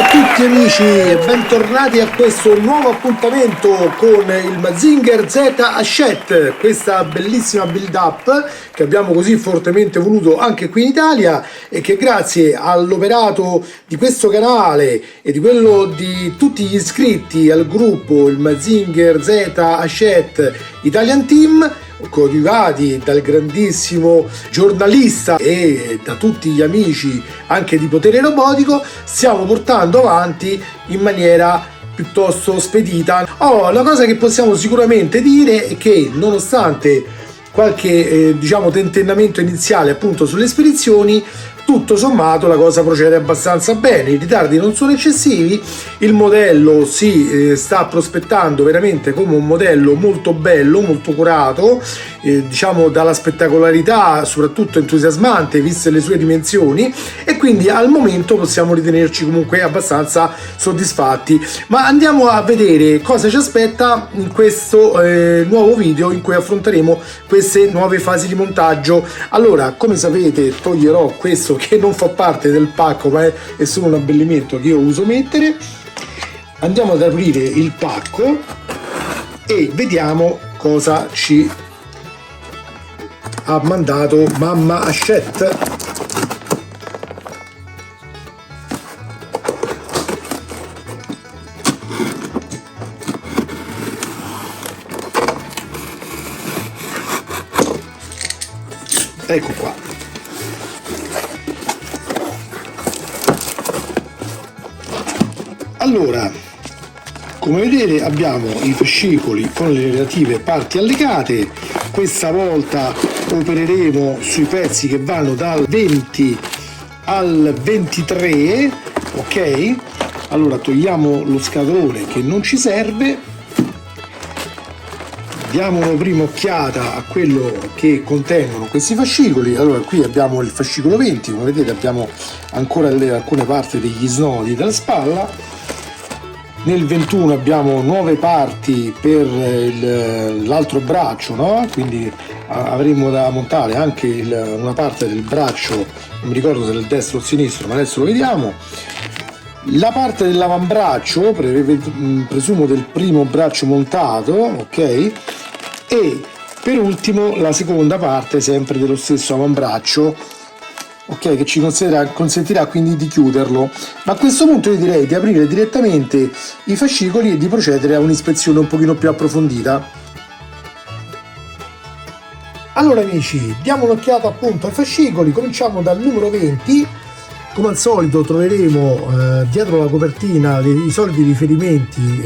tutti amici e bentornati a questo nuovo appuntamento con il Mazinger Z Hachette, questa bellissima build up che abbiamo così fortemente voluto anche qui in Italia e che grazie all'operato di questo canale e di quello di tutti gli iscritti al gruppo il Mazinger Z Hachette Italian Team, coadiuvati dal grandissimo giornalista e da tutti gli amici anche di Potere Robotico, stiamo portando avanti in maniera piuttosto spedita. La cosa che possiamo sicuramente dire è che nonostante qualche tentennamento iniziale appunto sulle spedizioni, tutto sommato la cosa procede abbastanza bene, i ritardi non sono eccessivi, il modello si sta prospettando veramente come un modello molto bello, molto curato, dalla spettacolarità soprattutto entusiasmante viste le sue dimensioni, e quindi al momento possiamo ritenerci comunque abbastanza soddisfatti. Ma andiamo a vedere cosa ci aspetta in questo nuovo video in cui affronteremo queste nuove fasi di montaggio. Allora, come sapete, toglierò questo che non fa parte del pacco ma è solo un abbellimento che io uso mettere. Andiamo ad aprire il pacco e vediamo cosa ci ha mandato mamma Hachette. Ecco qua. Allora, come vedete abbiamo i fascicoli con le relative parti allegate. Questa volta opereremo sui pezzi che vanno dal 20 al 23, ok? Allora togliamo lo scatolone che non ci serve, diamo una prima occhiata a quello che contengono questi fascicoli. Allora, qui abbiamo il fascicolo 20, come vedete abbiamo ancora alcune parti degli snodi della spalla. Nel 21 abbiamo nuove parti per l'altro braccio, no? Quindi avremo da montare anche una parte del braccio, non mi ricordo se è il destro o il sinistro, ma adesso lo vediamo. La parte dell'avambraccio, presumo del primo braccio montato, ok? E per ultimo la seconda parte sempre dello stesso avambraccio, ok, che ci consentirà quindi di chiuderlo. Ma a questo punto io direi di aprire direttamente i fascicoli e di procedere a un'ispezione un pochino più approfondita. Allora amici, diamo un'occhiata appunto ai fascicoli, cominciamo dal numero 20. Come al solito troveremo dietro la copertina i soliti riferimenti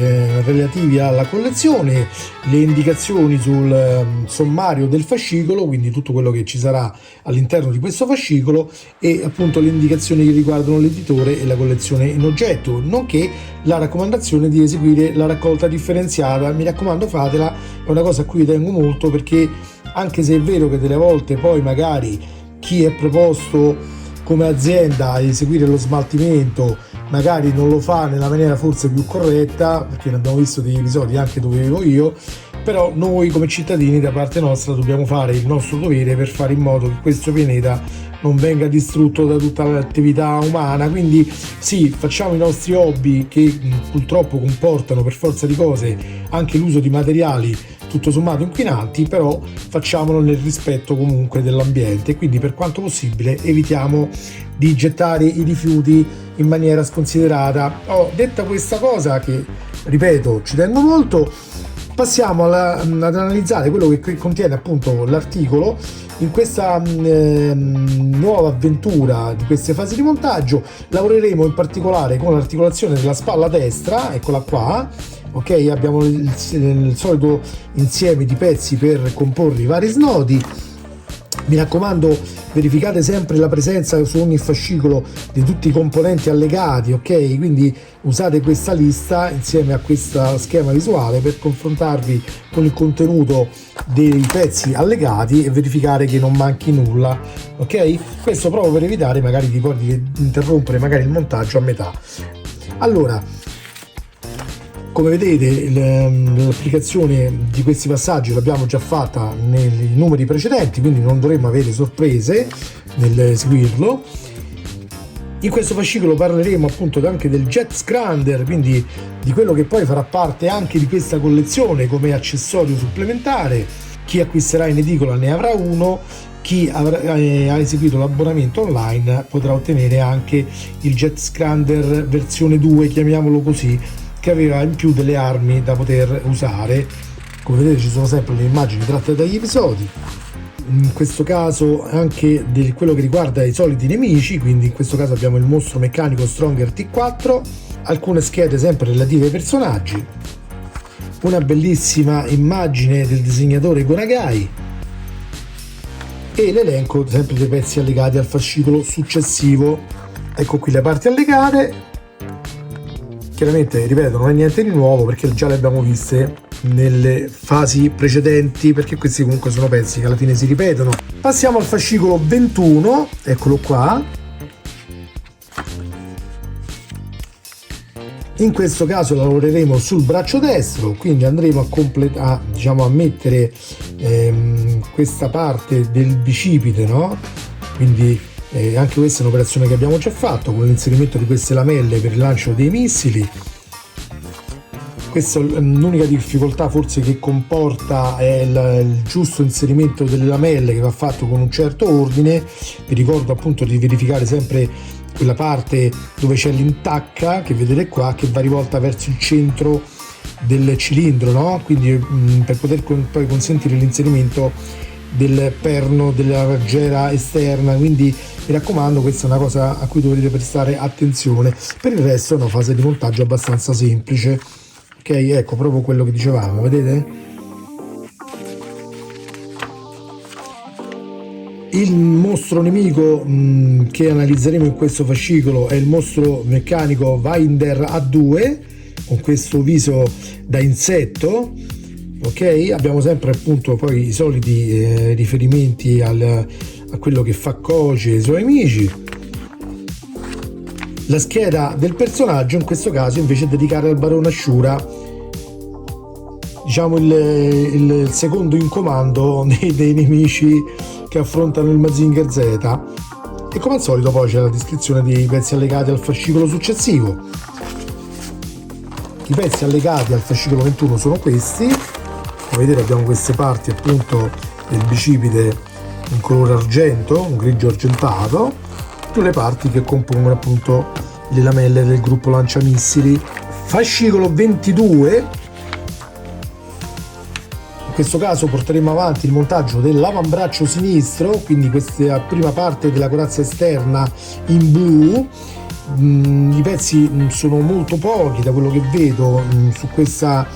relativi alla collezione, le indicazioni sul sommario del fascicolo, quindi tutto quello che ci sarà all'interno di questo fascicolo, e appunto le indicazioni che riguardano l'editore e la collezione in oggetto, nonché la raccomandazione di eseguire la raccolta differenziata. Mi raccomando, fatela, è una cosa a cui tengo molto, perché anche se è vero che delle volte poi magari chi è preposto come azienda a eseguire lo smaltimento magari non lo fa nella maniera forse più corretta, perché ne abbiamo visto degli episodi anche dove vivo io, però noi come cittadini da parte nostra dobbiamo fare il nostro dovere per fare in modo che questo pianeta non venga distrutto da tutta l'attività umana. Quindi sì, facciamo i nostri hobby che purtroppo comportano per forza di cose anche l'uso di materiali tutto sommato inquinanti, però facciamolo nel rispetto comunque dell'ambiente, quindi per quanto possibile evitiamo di gettare i rifiuti in maniera sconsiderata. Detta questa cosa, che ripeto ci tengo molto, passiamo ad analizzare quello che contiene appunto l'articolo in questa nuova avventura di queste fasi di montaggio. Lavoreremo in particolare con l'articolazione della spalla destra, eccola qua, ok? Abbiamo il solito insieme di pezzi per comporre i vari snodi. Mi raccomando, verificate sempre la presenza su ogni fascicolo di tutti i componenti allegati, ok? Quindi usate questa lista insieme a questo schema visuale per confrontarvi con il contenuto dei pezzi allegati e verificare che non manchi nulla, ok? Questo proprio per evitare magari di interrompere magari il montaggio a metà. Allora, come vedete l'applicazione di questi passaggi l'abbiamo già fatta nei numeri precedenti, quindi non dovremo avere sorprese nell'eseguirlo. In questo fascicolo parleremo appunto anche del Jet Scrander, quindi di quello che poi farà parte anche di questa collezione come accessorio supplementare. Chi acquisterà in edicola ne avrà uno, chi ha eseguito l'abbonamento online potrà ottenere anche il Jet Scrander versione 2, chiamiamolo così, che aveva in più delle armi da poter usare. Come vedete ci sono sempre le immagini tratte dagli episodi, in questo caso anche di quello che riguarda i soliti nemici, quindi in questo caso abbiamo il mostro meccanico Stronger T4, alcune schede sempre relative ai personaggi, una bellissima immagine del disegnatore Gonagai e l'elenco sempre dei pezzi allegati al fascicolo successivo. Ecco qui le parti allegate. Chiaramente, ripeto, non è niente di nuovo perché già le abbiamo viste nelle fasi precedenti, perché questi comunque sono pezzi che alla fine si ripetono. Passiamo al fascicolo 21, eccolo qua. In questo caso lavoreremo sul braccio destro, quindi andremo a mettere questa parte del bicipite, no? Quindi anche questa è un'operazione che abbiamo già fatto con l'inserimento di queste lamelle per il lancio dei missili. Questa è l'unica difficoltà forse che comporta è il giusto inserimento delle lamelle, che va fatto con un certo ordine. Vi ricordo appunto di verificare sempre quella parte dove c'è l'intacca che vedete qua, che va rivolta verso il centro del cilindro, no? Quindi per poter poi consentire l'inserimento del perno della raggiera esterna. Quindi mi raccomando, questa è una cosa a cui dovete prestare attenzione. Per il resto è una fase di montaggio abbastanza semplice, ok? Ecco proprio quello che dicevamo, vedete? Il mostro nemico che analizzeremo in questo fascicolo è il mostro meccanico Winder A2 con questo viso da insetto, ok? Abbiamo sempre appunto poi i soliti riferimenti a quello che fa Koji e i suoi amici. La scheda del personaggio in questo caso invece è dedicata al barone Ashura, diciamo il secondo in comando dei nemici che affrontano il Mazinger Z, e come al solito poi c'è la descrizione dei pezzi allegati al fascicolo successivo. I pezzi allegati al fascicolo 21 sono questi, come vedete abbiamo queste parti appunto del bicipite in colore argento, un grigio argentato, tutte le parti che compongono appunto le lamelle del gruppo lanciamissili. Fascicolo 22. In questo caso porteremo avanti il montaggio dell'avambraccio sinistro, quindi questa prima parte della corazza esterna in blu. I pezzi sono molto pochi da quello che vedo su questa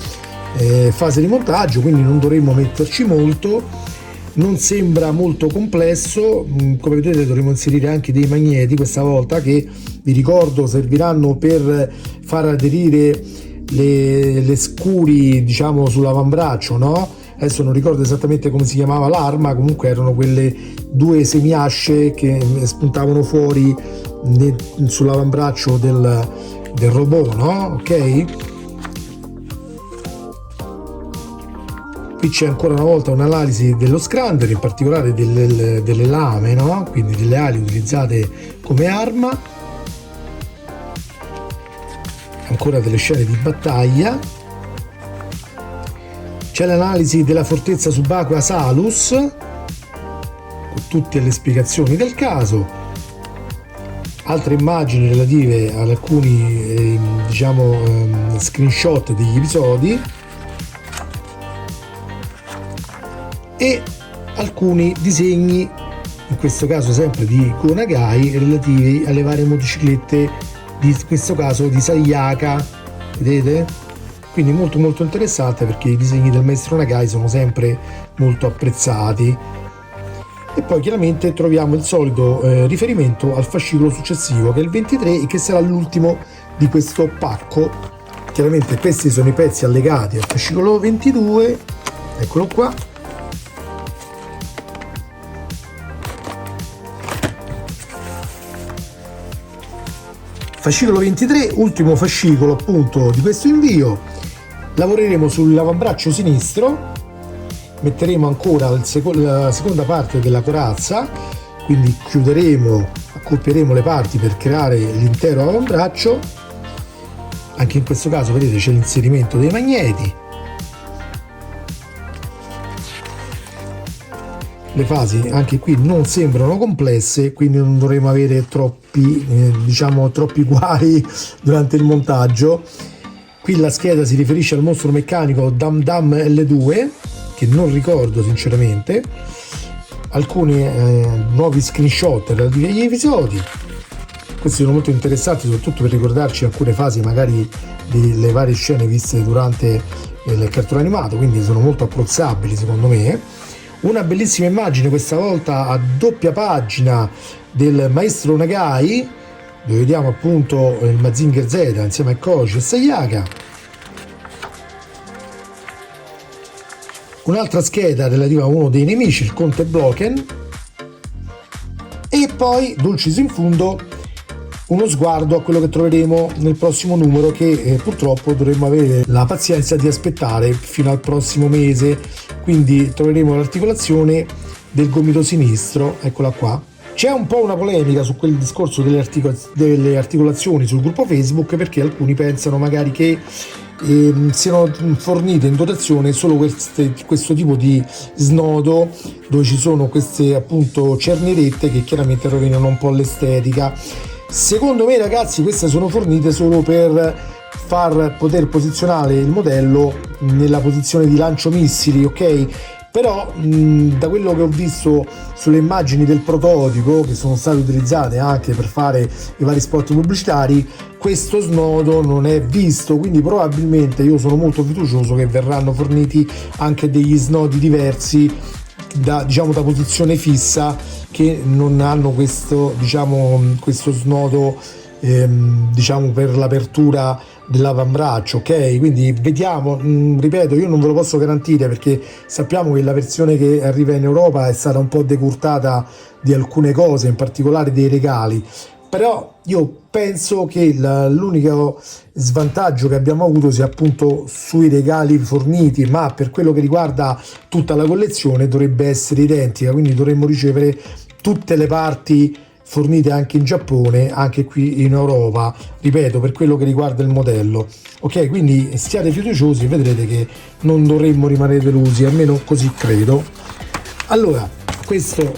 fase di montaggio, quindi non dovremmo metterci molto. Non sembra molto complesso, come vedete dovremo inserire anche dei magneti questa volta, che vi ricordo serviranno per far aderire le scuri, diciamo, sull'avambraccio, no? Adesso non ricordo esattamente come si chiamava l'arma, comunque erano quelle due semiasce che spuntavano fuori sull'avambraccio del robot, no? Ok? Qui c'è ancora una volta un'analisi dello Scrander, in particolare delle lame, no? Quindi delle ali utilizzate come arma, ancora delle scene di battaglia. C'è l'analisi della fortezza subacquea Salus con tutte le spiegazioni del caso, altre immagini relative ad alcuni screenshot degli episodi e alcuni disegni, in questo caso sempre di Gonagai, relativi alle varie motociclette, in questo caso di Sayaka, vedete? Quindi molto molto interessante, perché i disegni del maestro Nagai sono sempre molto apprezzati. E poi chiaramente troviamo il solito riferimento al fascicolo successivo, che è il 23 e che sarà l'ultimo di questo pacco. Chiaramente questi sono i pezzi allegati al fascicolo 22, eccolo qua. Fascicolo 23, ultimo fascicolo appunto di questo invio. Lavoreremo sull'avambraccio sinistro, metteremo ancora la seconda parte della corazza quindi accoppieremo le parti per creare l'intero avambraccio. Anche in questo caso vedete c'è l'inserimento dei magneti. Le fasi anche qui non sembrano complesse, quindi non dovremo avere troppi guai durante il montaggio. Qui la scheda si riferisce al mostro meccanico Dum Dum L2, che non ricordo sinceramente. Alcuni nuovi screenshot relativi agli episodi. Questi sono molto interessanti, soprattutto per ricordarci alcune fasi magari delle varie scene viste durante il cartone animato, quindi sono molto apprezzabili secondo me. Una bellissima immagine, questa volta a doppia pagina, del maestro Nagai, dove vediamo appunto il Mazinger Z insieme a Koji e Sayaka. Un'altra scheda relativa a uno dei nemici, il Conte Bloken, e poi, dulcis in fundo, uno sguardo a quello che troveremo nel prossimo numero, che purtroppo dovremmo avere la pazienza di aspettare fino al prossimo mese. Quindi troveremo l'articolazione del gomito sinistro, eccola qua. C'è un po' una polemica su quel discorso delle articolazioni sul gruppo Facebook, perché alcuni pensano magari che siano fornite in dotazione solo questo tipo di snodo, dove ci sono queste appunto cernierette che chiaramente rovinano un po' l'estetica. Secondo me, ragazzi, queste sono fornite solo per poter posizionare il modello nella posizione di lancio missili, ok? Però da quello che ho visto sulle immagini del prototipo, che sono state utilizzate anche per fare i vari spot pubblicitari, questo snodo non è visto, quindi probabilmente io sono molto fiducioso che verranno forniti anche degli snodi diversi da posizione fissa, che non hanno questo snodo per l'apertura dell'avambraccio, ok? Quindi vediamo, ripeto, io non ve lo posso garantire perché sappiamo che la versione che arriva in Europa è stata un po' decurtata di alcune cose, in particolare dei regali, però io penso che l'unico svantaggio che abbiamo avuto sia appunto sui regali forniti, ma per quello che riguarda tutta la collezione dovrebbe essere identica, quindi dovremmo ricevere tutte le parti fornite anche in Giappone, anche qui in Europa, ripeto, per quello che riguarda il modello, ok? Quindi stiate fiduciosi e vedrete che non dovremmo rimanere delusi, almeno così credo. Allora, questo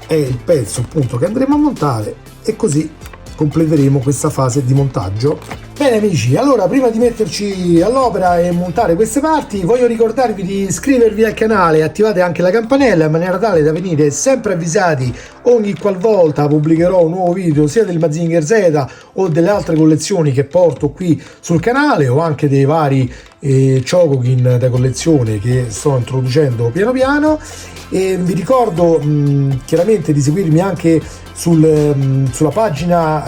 è il pezzo appunto che andremo a montare e così completeremo questa fase di montaggio. Bene amici, allora prima di metterci all'opera e montare queste parti voglio ricordarvi di iscrivervi al canale e attivate anche la campanella in maniera tale da venire sempre avvisati ogni qualvolta pubblicherò un nuovo video, sia del Mazinger Z o delle altre collezioni che porto qui sul canale, o anche dei vari Chogokin da collezione che sto introducendo piano piano. E vi ricordo chiaramente di seguirmi anche sulla pagina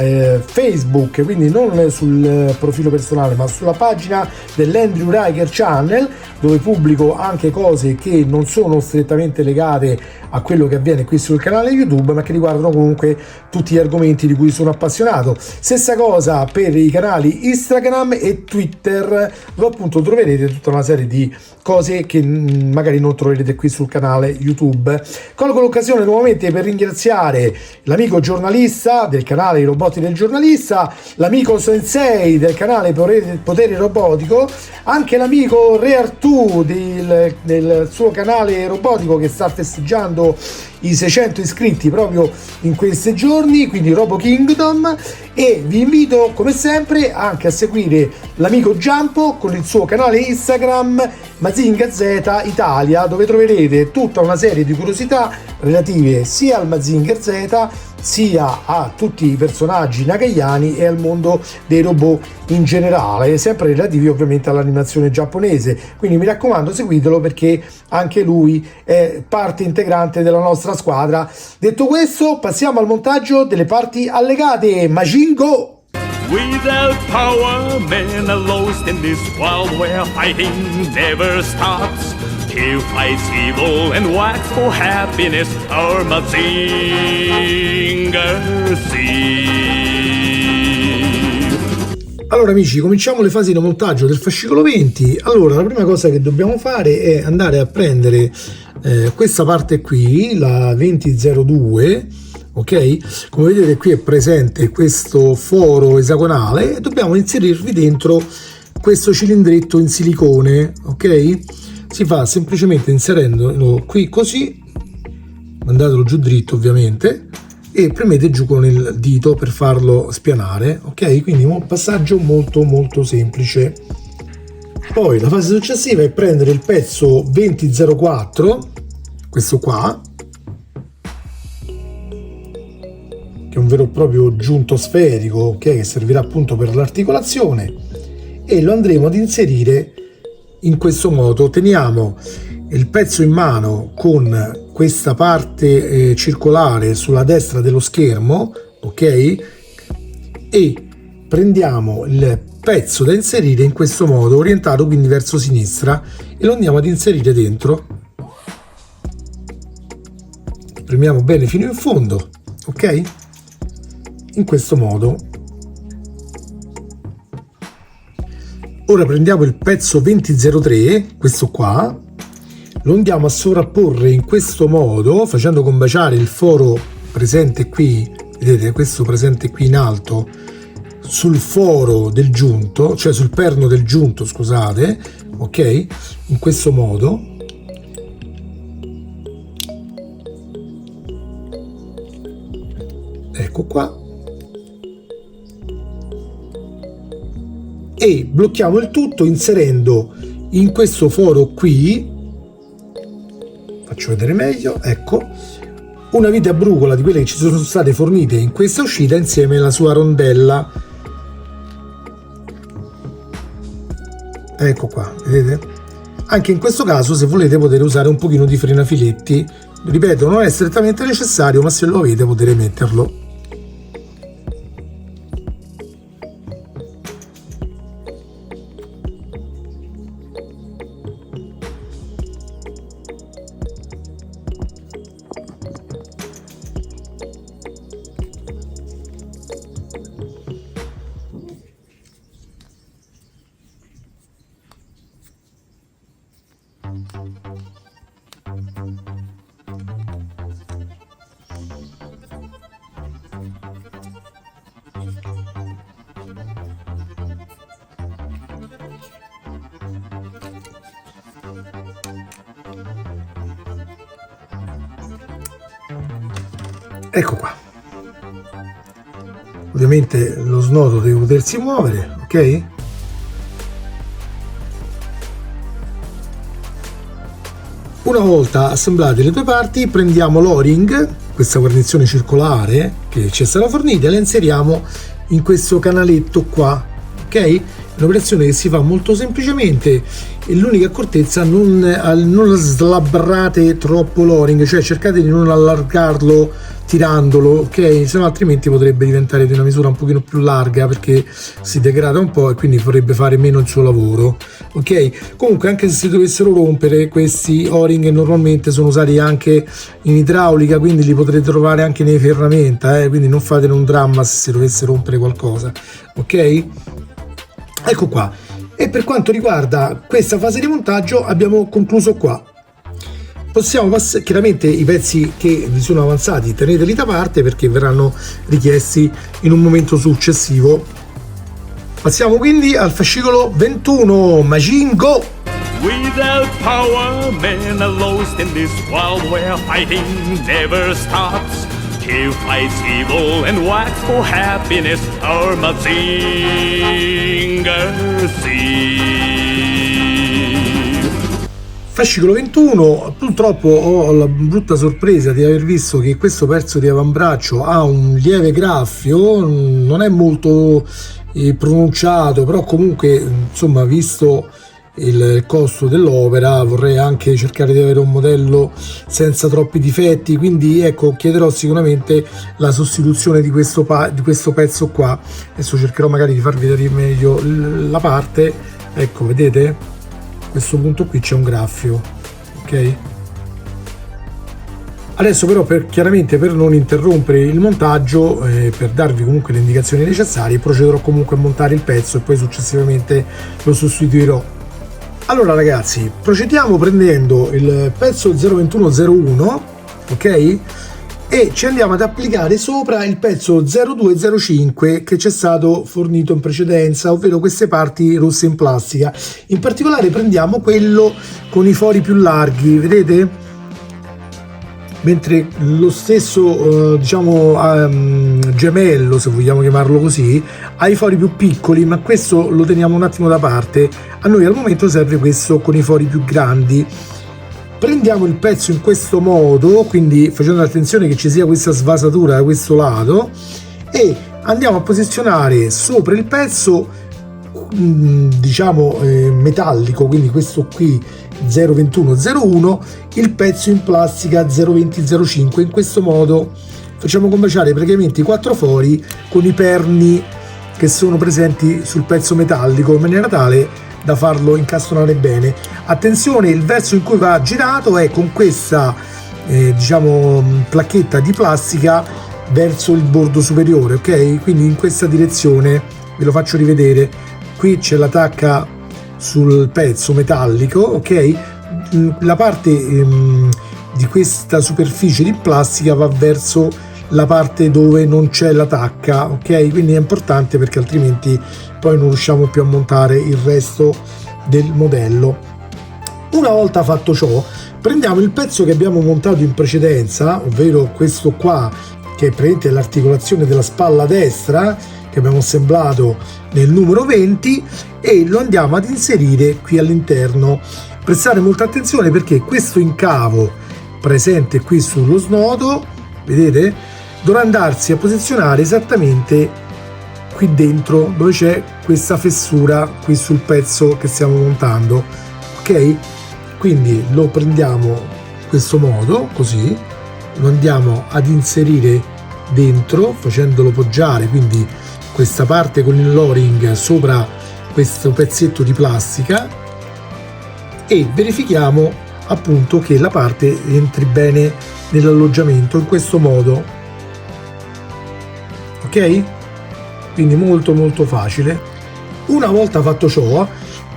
Facebook, quindi non sul profilo personale ma sulla pagina dell'Andrew Riker Channel, dove pubblico anche cose che non sono strettamente legate a quello che avviene qui sul canale YouTube, ma che riguardano comunque tutti gli argomenti di cui sono appassionato. Stessa cosa per i canali Instagram e Twitter, dove appunto troverete tutta una serie di cose che magari non troverete qui sul canale YouTube. Colgo l'occasione nuovamente per ringraziare l'amico giornalista del canale I Robotti del Giornalista, l'amico Sensei del canale Potere Robotico, anche l'amico Re Artù del suo canale robotico che sta festeggiando i 600 iscritti proprio in questi giorni, quindi Robo Kingdom. E vi invito come sempre anche a seguire l'amico Giampo con il suo canale Instagram Mazinga Z Italia, dove troverete tutta una serie di curiosità relative sia al Mazinger Z sia a tutti i personaggi nagayani e al mondo dei robot in generale, sempre relativi ovviamente all'animazione giapponese. Quindi mi raccomando, seguitelo perché anche lui è parte integrante della nostra squadra. Detto questo, passiamo al montaggio delle parti allegate. Majin Go! Without power, men are lost in this world where fighting never stops. He fights evil and works for happiness, our Mazinger Z. Allora amici, cominciamo le fasi di montaggio del fascicolo 20. Allora, la prima cosa che dobbiamo fare è andare a prendere questa parte qui, la 2002, ok, come vedete qui è presente questo foro esagonale e dobbiamo inserirvi dentro questo cilindretto in silicone, ok? Si fa semplicemente inserendolo qui così, mandatelo giù dritto ovviamente, e premete giù con il dito per farlo spianare, ok? Quindi un passaggio molto semplice. Poi la fase successiva è prendere il pezzo 2004, questo qua, che è un vero e proprio giunto sferico, ok, che servirà appunto per l'articolazione, e lo andremo ad inserire in questo modo. Teniamo il pezzo in mano con questa parte circolare sulla destra dello schermo, ok, e prendiamo il pezzo da inserire in questo modo, orientato quindi verso sinistra, e lo andiamo ad inserire dentro. Premiamo bene fino in fondo, ok, in questo modo. Ora prendiamo il pezzo 2003, questo qua, lo andiamo a sovrapporre in questo modo, facendo combaciare il foro presente qui, vedete questo presente qui in alto, sul foro del giunto, cioè sul perno del giunto, scusate, ok, in questo modo. Ecco qua. E blocchiamo il tutto inserendo in questo foro qui, faccio vedere meglio, ecco, una vite a brugola di quelle che ci sono state fornite in questa uscita insieme alla sua rondella. Ecco qua, vedete? Anche in questo caso, se volete, potete usare un pochino di frenafiletti. Ripeto, non è strettamente necessario, ma se lo avete potete metterlo. Ecco qua. Ovviamente lo snodo deve potersi muovere, ok? Una volta assemblate le due parti, prendiamo l'o-ring, questa guarnizione circolare che ci è stata fornita, e la inseriamo in questo canaletto qua, ok? È un'operazione che si fa molto semplicemente, e l'unica accortezza, non slabbrate troppo l'o-ring, cioè cercate di non allargarlo tirandolo, ok? Se no altrimenti potrebbe diventare di una misura un pochino più larga, perché si degrada un po' e quindi vorrebbe fare meno il suo lavoro, ok? Comunque, anche se si dovessero rompere, questi o-ring normalmente sono usati anche in idraulica, quindi li potrete trovare anche nei ferramenta, quindi non fatene un dramma se si dovesse rompere qualcosa, ok? Ecco qua. E per quanto riguarda questa fase di montaggio abbiamo concluso qua. Possiamo passare, chiaramente i pezzi che vi sono avanzati teneteli da parte perché verranno richiesti in un momento successivo. Passiamo quindi al fascicolo 21, Machine Go! Without power, men are lost in this world where fighting never stops. He fights evil and works for happiness, our Mazinger Z. Fascicolo 21, purtroppo ho la brutta sorpresa di aver visto che questo pezzo di avambraccio ha un lieve graffio, non è molto pronunciato, però comunque insomma, visto il costo dell'opera vorrei anche cercare di avere un modello senza troppi difetti, quindi ecco, chiederò sicuramente la sostituzione di questo pezzo qua. Adesso cercherò magari di farvi vedere meglio la parte, ecco, vedete? A questo punto qui c'è un graffio, ok? Adesso però chiaramente per non interrompere il montaggio, per darvi comunque le indicazioni necessarie, procederò comunque a montare il pezzo e poi successivamente lo sostituirò. Allora ragazzi, procediamo prendendo il pezzo 02101, ok? E ci andiamo ad applicare sopra il pezzo 0205 che ci è stato fornito in precedenza, ovvero queste parti rosse in plastica. In particolare prendiamo quello con i fori più larghi, vedete? Mentre lo stesso gemello, se vogliamo chiamarlo così, ha i fori più piccoli, ma questo lo teniamo un attimo da parte. A noi al momento serve questo con i fori più grandi. Prendiamo il pezzo in questo modo, quindi facendo attenzione che ci sia questa svasatura da questo lato, e andiamo a posizionare sopra il pezzo metallico, quindi questo qui 02101, il pezzo in plastica 02005. In questo modo facciamo combaciare praticamente i 4 fori con i perni che sono presenti sul pezzo metallico, in maniera tale da farlo incastonare bene. Attenzione, il verso in cui va girato è con questa placchetta di plastica verso il bordo superiore, ok? Quindi in questa direzione, ve lo faccio rivedere. Qui c'è la tacca sul pezzo metallico, ok? La parte di questa superficie di plastica va verso la parte dove non c'è la tacca, ok? Quindi è importante perché altrimenti poi non riusciamo più a montare il resto del modello. Una volta fatto ciò, prendiamo il pezzo che abbiamo montato in precedenza, ovvero questo qua, che è praticamente l'articolazione della spalla destra che abbiamo assemblato nel numero 20, e lo andiamo ad inserire qui all'interno. Prestare molta attenzione perché questo incavo presente qui sullo snodo, vedete, dovrà andarsi a posizionare esattamente qui dentro dove c'è questa fessura qui sul pezzo che stiamo montando, ok? Quindi lo prendiamo in questo modo, così lo andiamo ad inserire dentro facendolo poggiare, quindi questa parte con il loring sopra questo pezzetto di plastica, e verifichiamo appunto che la parte entri bene nell'alloggiamento in questo modo, ok? Quindi molto facile. Una volta fatto ciò,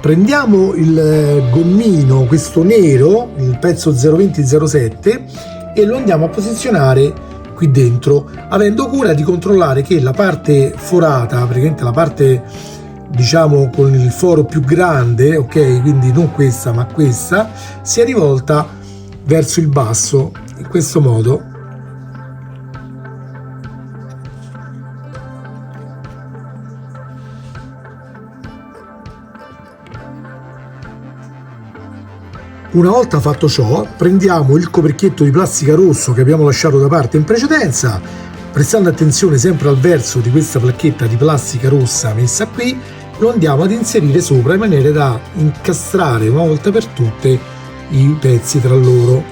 prendiamo il gommino, questo nero, il pezzo 02007, e lo andiamo a posizionare qui dentro, avendo cura di controllare che la parte forata, praticamente la parte con il foro più grande, ok, quindi non questa ma questa, sia rivolta verso il basso, in questo modo. Una volta fatto ciò, prendiamo il coperchietto di plastica rosso che abbiamo lasciato da parte in precedenza, prestando attenzione sempre al verso di questa placchetta di plastica rossa messa qui, lo andiamo ad inserire sopra in maniera da incastrare una volta per tutte i pezzi tra loro,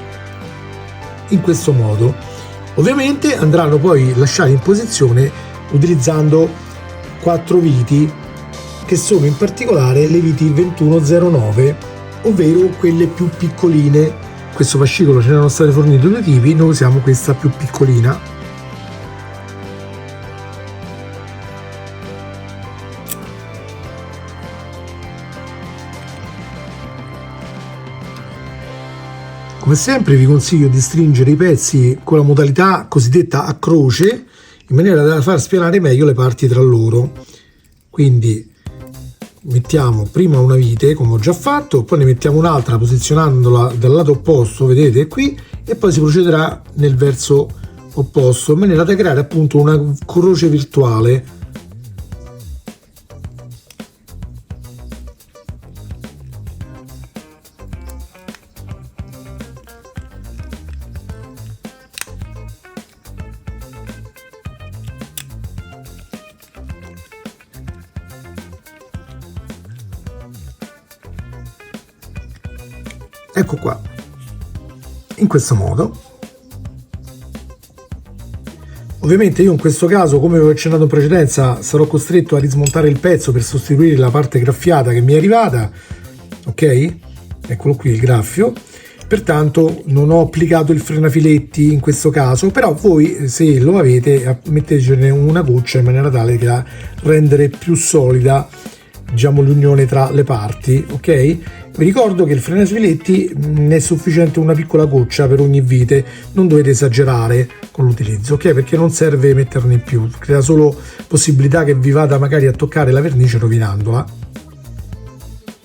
in questo modo. Ovviamente andranno poi lasciati in posizione utilizzando 4 viti, che sono in particolare le viti 2109, ovvero quelle più piccoline. Questo fascicolo ce ne erano state fornite 2 tipi, noi usiamo questa più piccolina. Come sempre vi consiglio di stringere i pezzi con la modalità cosiddetta a croce, in maniera da far spianare meglio le parti tra loro. Quindi mettiamo prima una vite, come ho già fatto, poi ne mettiamo un'altra posizionandola dal lato opposto, vedete qui, e poi si procederà nel verso opposto in maniera da creare appunto una croce virtuale. Ecco qua, in questo modo. Ovviamente io in questo caso, come vi ho accennato in precedenza, sarò costretto a rismontare il pezzo per sostituire la parte graffiata che mi è arrivata, ok? Eccolo qui il graffio. Pertanto non ho applicato il frenafiletti in questo caso, però voi, se lo avete, mettetecene una goccia in maniera tale da rendere più solida diciamo l'unione tra le parti, ok? Vi ricordo che il frenafiletti ne è sufficiente una piccola goccia per ogni vite, non dovete esagerare con l'utilizzo, ok? Perché non serve metterne in più, crea solo possibilità che vi vada magari a toccare la vernice rovinandola.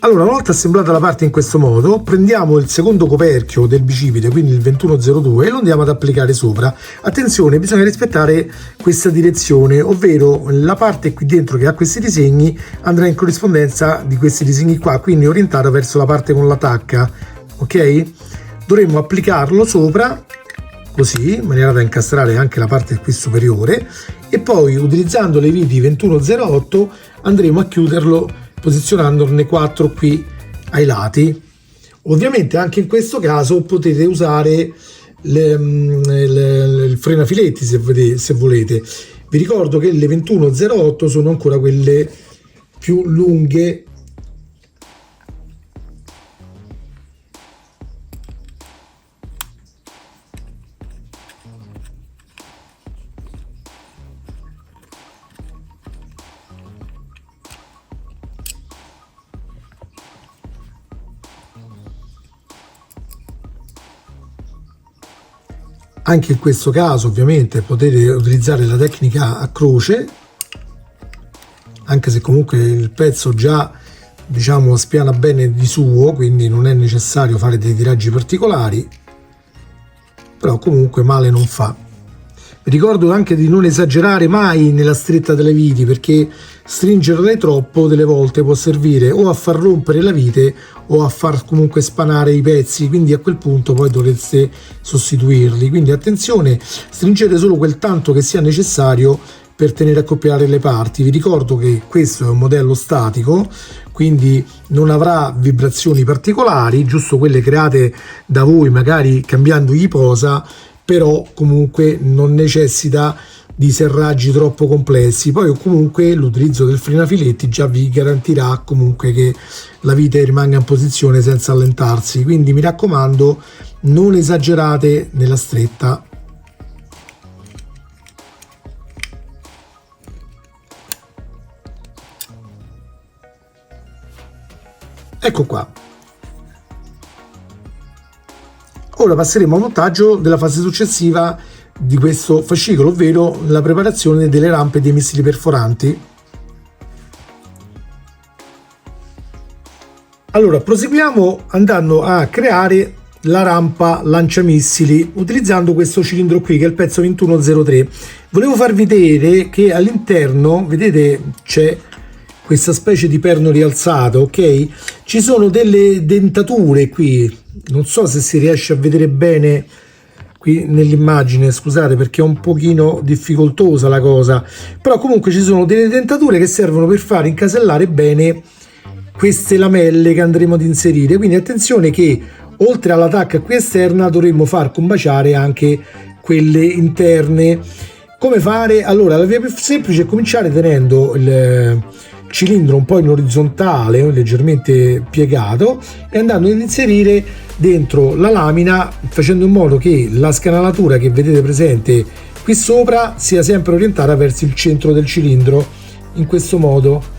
Allora, una volta assemblata la parte in questo modo, prendiamo il secondo coperchio del bicipite, quindi il 2102, e lo andiamo ad applicare sopra. Attenzione, bisogna rispettare questa direzione, ovvero la parte qui dentro che ha questi disegni andrà in corrispondenza di questi disegni qua, quindi orientata verso la parte con la tacca, ok? Dovremmo applicarlo sopra, così, in maniera da incastrare anche la parte qui superiore, e poi utilizzando le viti 2108 andremo a chiuderlo posizionandone 4 qui ai lati. Ovviamente anche in questo caso potete usare il frenafiletti se volete. Vi ricordo che le 2108 sono ancora quelle più lunghe. Anche in questo caso ovviamente potete utilizzare la tecnica a croce, anche se comunque il pezzo già diciamo spiana bene di suo, quindi non è necessario fare dei tiraggi particolari, però comunque male non fa. Vi ricordo anche di non esagerare mai nella stretta delle viti, perché stringerle troppo delle volte può servire o a far rompere la vite o a far comunque spanare i pezzi, quindi a quel punto poi dovreste sostituirli. Quindi attenzione, stringete solo quel tanto che sia necessario per tenere accoppiare le parti. Vi ricordo che questo è un modello statico, quindi non avrà vibrazioni particolari, giusto quelle create da voi magari cambiandogli posa, però comunque non necessita di serraggi troppo complessi. Poi comunque l'utilizzo del frenafiletti già vi garantirà comunque che la vite rimanga in posizione senza allentarsi, quindi mi raccomando non esagerate nella stretta. Ecco qua. Ora passeremo al montaggio della fase successiva di questo fascicolo, ovvero la preparazione delle rampe dei missili perforanti. Allora, proseguiamo andando a creare la rampa lanciamissili utilizzando questo cilindro qui che è il pezzo 2103. Volevo farvi vedere che all'interno, vedete, c'è questa specie di perno rialzato, ok? Ci sono delle dentature qui, non so se si riesce a vedere bene qui nell'immagine, scusate perché è un pochino difficoltosa la cosa, però comunque ci sono delle dentature che servono per far incasellare bene queste lamelle che andremo ad inserire. Quindi attenzione che oltre alla tacca qui esterna dovremmo far combaciare anche quelle interne. Come fare? Allora, la via più semplice è cominciare tenendo il cilindro un po' in orizzontale, leggermente piegato, e andando ad inserire dentro la lamina, facendo in modo che la scanalatura che vedete presente qui sopra sia sempre orientata verso il centro del cilindro, in questo modo.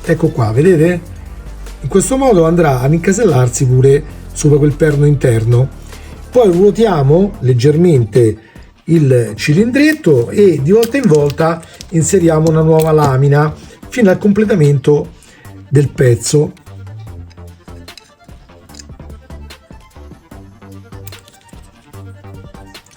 Ecco qua, vedete? In questo modo andrà ad incasellarsi pure sopra quel perno interno. Poi ruotiamo leggermente il cilindretto e di volta in volta inseriamo una nuova lamina fino al completamento del pezzo.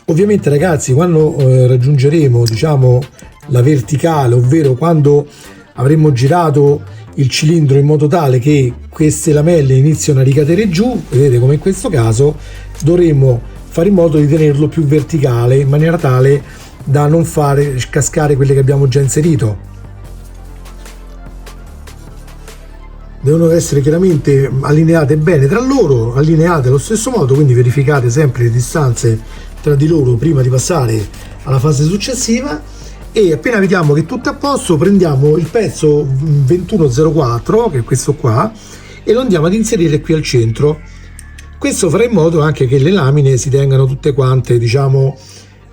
Ovviamente ragazzi, quando raggiungeremo diciamo la verticale, ovvero quando avremo girato il cilindro in modo tale che queste lamelle iniziano a ricadere giù, vedete come in questo caso, dovremo fare in modo di tenerlo più verticale in maniera tale da non fare cascare quelle che abbiamo già inserito. Devono essere chiaramente allineate bene tra loro, allineate allo stesso modo, quindi verificate sempre le distanze tra di loro prima di passare alla fase successiva. E appena vediamo che tutto è a posto, prendiamo il pezzo 2104, che è questo qua, e lo andiamo ad inserire qui al centro. Questo farà in modo anche che le lamine si tengano tutte quante, diciamo,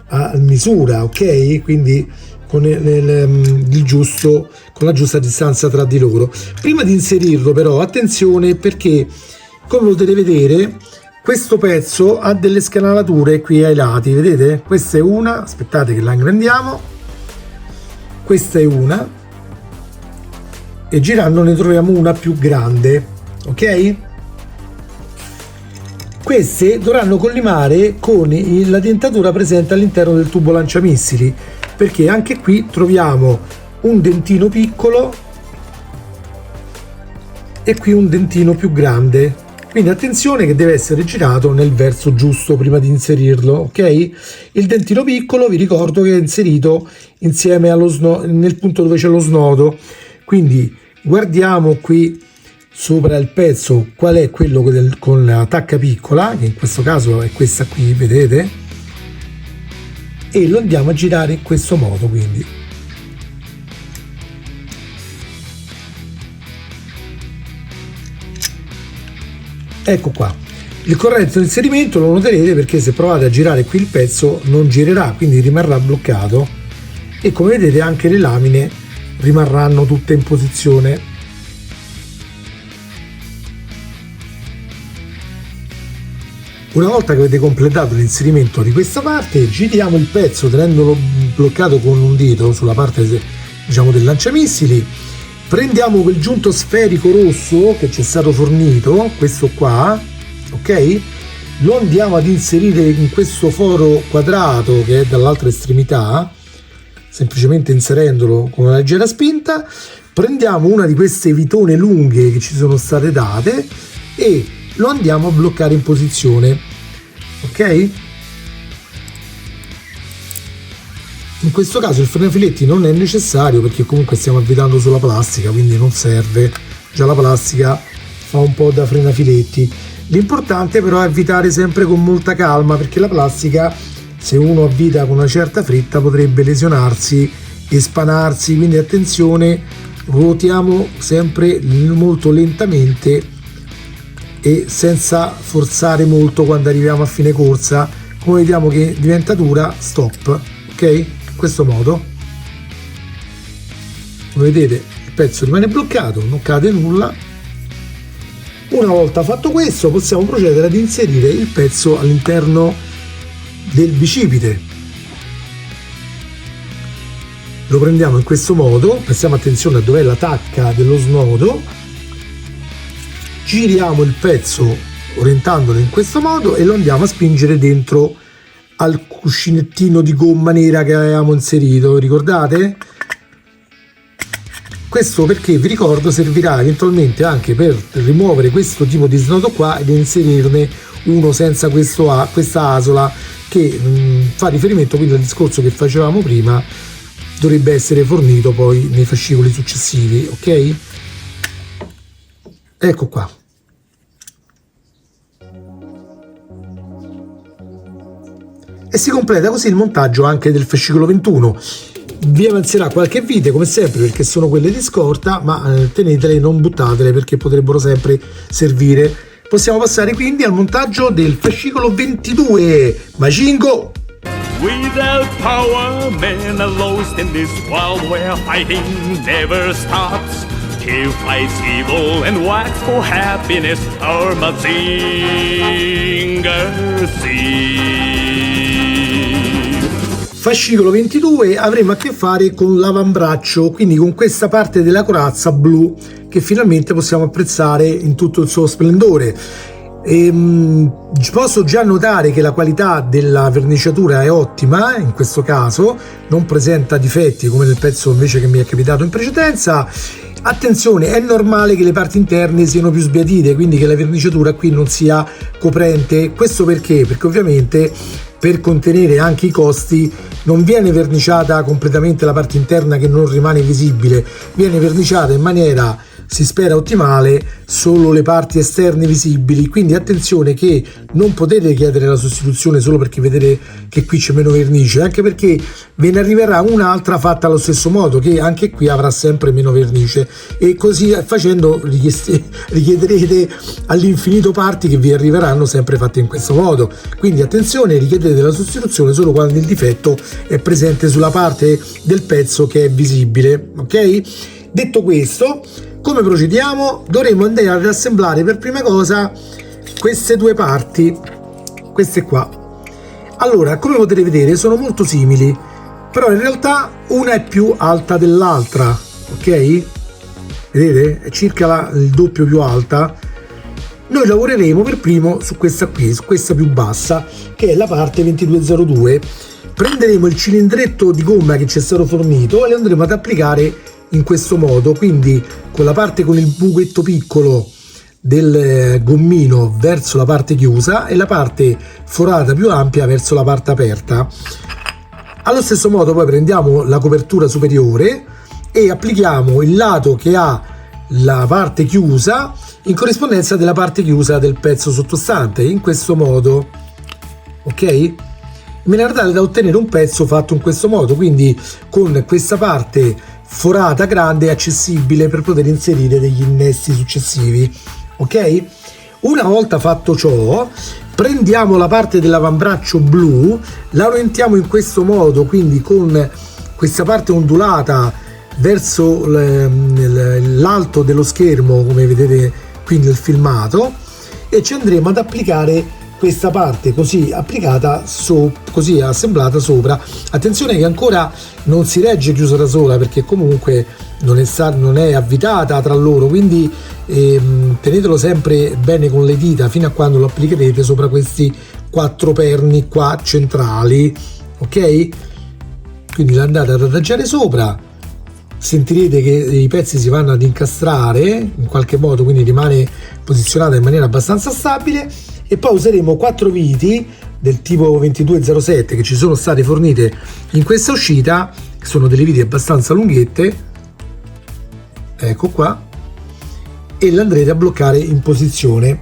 a misura, ok? Quindi con il giusto, con la giusta distanza tra di loro. Prima di inserirlo però attenzione, perché come potete vedere questo pezzo ha delle scanalature qui ai lati, vedete? Questa è una, aspettate che la ingrandiamo, questa è una, e girando ne troviamo una più grande, ok? Queste dovranno collimare con la dentatura presente all'interno del tubo lanciamissili, perché anche qui troviamo un dentino piccolo e qui un dentino più grande, quindi attenzione che deve essere girato nel verso giusto prima di inserirlo, ok? Il dentino piccolo vi ricordo che è inserito insieme allo nel punto dove c'è lo snodo, quindi guardiamo qui sopra il pezzo qual è quello con la tacca piccola, che in questo caso è questa qui, vedete? E lo andiamo a girare in questo modo, quindi ecco qua. Il corretto inserimento lo noterete perché se provate a girare qui il pezzo non girerà, quindi rimarrà bloccato, e come vedete anche le lamine rimarranno tutte in posizione. Una volta che avete completato l'inserimento di questa parte, giriamo il pezzo tenendolo bloccato con un dito sulla parte, diciamo, del lanciamissili. Prendiamo quel giunto sferico rosso che ci è stato fornito, questo qua, ok? Lo andiamo ad inserire in questo foro quadrato che è dall'altra estremità, semplicemente inserendolo con una leggera spinta. Prendiamo una di queste vitone lunghe che ci sono state date e lo andiamo a bloccare in posizione, ok? In questo caso il frenafiletti non è necessario perché comunque stiamo avvitando sulla plastica, quindi non serve, già la plastica fa un po' da frenafiletti. L'importante però è avvitare sempre con molta calma, perché la plastica, se uno avvita con una certa fretta, potrebbe lesionarsi e spanarsi, quindi attenzione, ruotiamo sempre molto lentamente e senza forzare molto quando arriviamo a fine corsa. Come vediamo che diventa dura, stop, ok? In questo modo, come vedete, il pezzo rimane bloccato, non cade nulla. Una volta fatto questo possiamo procedere ad inserire il pezzo all'interno del bicipite. Lo prendiamo in questo modo, prestiamo attenzione a dov'è la tacca dello snodo, giriamo il pezzo orientandolo in questo modo e lo andiamo a spingere dentro al cuscinettino di gomma nera che avevamo inserito, ricordate? Questo perché vi ricordo servirà eventualmente anche per rimuovere questo tipo di snodo qua ed inserirne uno senza questa asola, che fa riferimento quindi al discorso che facevamo prima, dovrebbe essere fornito poi nei fascicoli successivi, ok? Ecco qua. E si completa così il montaggio anche del fascicolo 21. Vi avanzerà qualche video come sempre perché sono quelle di scorta, ma tenetele, non buttatele perché potrebbero sempre servire. Possiamo passare quindi al montaggio del fascicolo 22. Machine go! Without power, men are lost in this world where fighting never stops. He fights evil and works for happiness, our Mazinger Z. Fascicolo 22 avremo a che fare con l'avambraccio, quindi con questa parte della corazza blu che finalmente possiamo apprezzare in tutto il suo splendore. Posso già notare che la qualità della verniciatura è ottima, in questo caso non presenta difetti come nel pezzo invece che mi è capitato in precedenza. Attenzione, è normale che le parti interne siano più sbiadite, quindi che la verniciatura qui non sia coprente. Questo perché? Perché ovviamente per contenere anche i costi non viene verniciata completamente la parte interna che non rimane visibile, viene verniciata in maniera si spera ottimale, solo le parti esterne visibili, quindi attenzione che non potete chiedere la sostituzione solo perché vedete che qui c'è meno vernice, anche perché ve ne arriverà un'altra fatta allo stesso modo, che anche qui avrà sempre meno vernice, e così facendo richiederete all'infinito parti che vi arriveranno sempre fatte in questo modo. Quindi attenzione, richiedete la sostituzione solo quando il difetto è presente sulla parte del pezzo che è visibile, ok? Detto questo, come procediamo? Dovremo andare ad assemblare per prima cosa queste due parti, queste qua. Allora, come potete vedere sono molto simili, però in realtà una è più alta dell'altra, ok? Vedete? È circa il doppio più alta. Noi lavoreremo per primo su questa qui, su questa più bassa, che è la parte 2202. Prenderemo il cilindretto di gomma che ci è stato fornito e lo andremo ad applicare in questo modo, quindi con la parte con il buchetto piccolo del gommino verso la parte chiusa e la parte forata più ampia verso la parte aperta. Allo stesso modo poi prendiamo la copertura superiore e applichiamo il lato che ha la parte chiusa in corrispondenza della parte chiusa del pezzo sottostante, in questo modo, ok? In maniera tale da ottenere un pezzo fatto in questo modo, quindi con questa parte forata grande e accessibile per poter inserire degli innesti successivi, ok? Una volta fatto ciò, prendiamo la parte dell'avambraccio blu, la orientiamo in questo modo, quindi con questa parte ondulata verso l'alto dello schermo, come vedete qui nel filmato, e ci andremo ad applicare questa parte così applicata, così assemblata sopra. Attenzione che ancora non si regge chiusa da sola, perché comunque non è avvitata tra loro, quindi tenetelo sempre bene con le dita fino a quando lo applicherete sopra questi 4 perni qua centrali, ok? Quindi l'andate ad adagiare sopra, sentirete che i pezzi si vanno ad incastrare in qualche modo, quindi rimane posizionata in maniera abbastanza stabile. E poi useremo 4 viti del tipo 2207 che ci sono state fornite in questa uscita, che sono delle viti abbastanza lunghette, ecco qua, e le andrete a bloccare in posizione.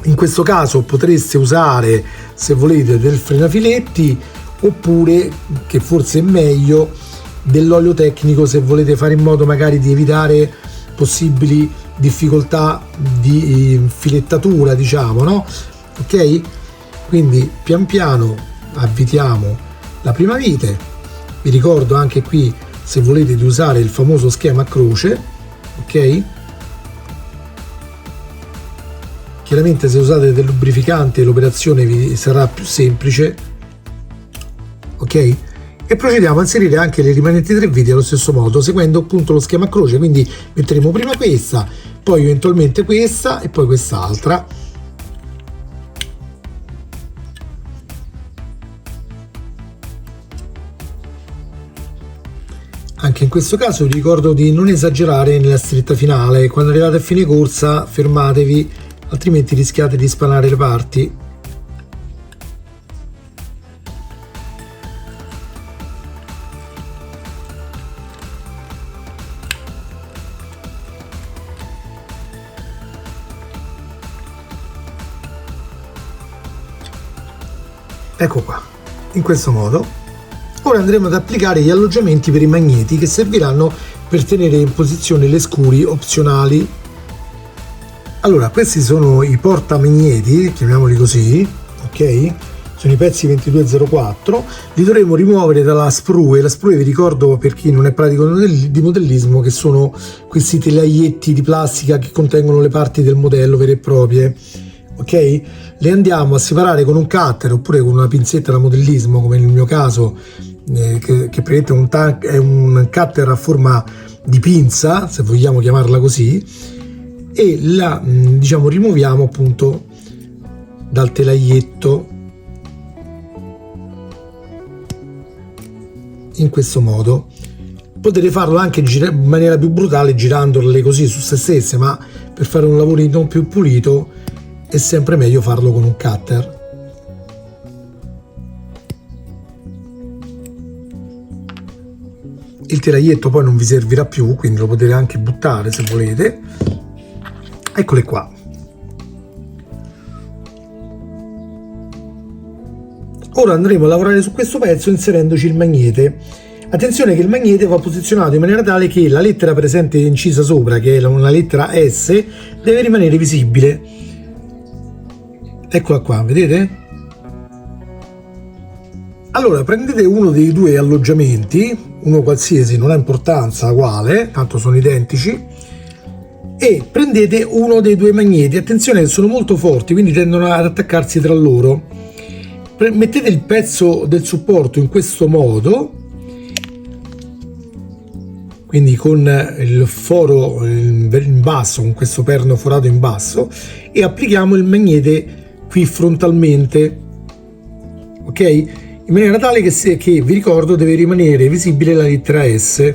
In questo caso potreste usare, se volete, del frenafiletti, oppure, che forse è meglio, dell'olio tecnico, se volete fare in modo magari di evitare possibili difficoltà di filettatura, diciamo, no? Ok? Quindi pian piano avvitiamo la prima vite. Vi ricordo anche qui, se volete, di usare il famoso schema a croce, ok? Chiaramente se usate del lubrificante l'operazione vi sarà più semplice, ok? E procediamo a inserire anche le rimanenti 3 viti allo stesso modo, seguendo appunto lo schema a croce. Quindi metteremo prima questa, poi eventualmente questa e poi quest'altra. Anche in questo caso vi ricordo di non esagerare nella stretta finale. Quando arrivate a fine corsa fermatevi, altrimenti rischiate di spanare le parti. Ecco qua, in questo modo. Ora andremo ad applicare gli alloggiamenti per i magneti, che serviranno per tenere in posizione le scuri opzionali. Allora, questi sono i portamagneti, chiamiamoli così, ok? Sono i pezzi 2204, li dovremo rimuovere dalla sprue. La sprue, vi ricordo, per chi non è pratico di modellismo, che sono questi telaietti di plastica che contengono le parti del modello vere e proprie, ok? Le andiamo a separare con un cutter oppure con una pinzetta da modellismo, come nel mio caso, che praticamente è un cutter a forma di pinza, se vogliamo chiamarla così, e la diciamo rimuoviamo appunto dal telaietto in questo modo. Potete farlo anche in maniera più brutale, girandole così su se stesse, ma per fare un lavoro non più pulito è sempre meglio farlo con un cutter. Il telaglietto poi non vi servirà più, quindi lo potete anche buttare se volete. Eccole qua. Ora andremo a lavorare su questo pezzo inserendoci il magnete. Attenzione che il magnete va posizionato in maniera tale che la lettera presente incisa sopra, che è una lettera S, deve rimanere visibile. Eccola qua, vedete? Allora prendete uno dei due alloggiamenti, uno qualsiasi, non ha importanza quale, tanto sono identici, e prendete uno dei due magneti. Attenzione che sono molto forti, quindi tendono ad attaccarsi tra loro. Mettete il pezzo del supporto in questo modo, quindi con il foro in basso, con questo perno forato in basso, e applichiamo il magnete qui frontalmente, ok? In maniera tale che vi ricordo deve rimanere visibile la lettera S.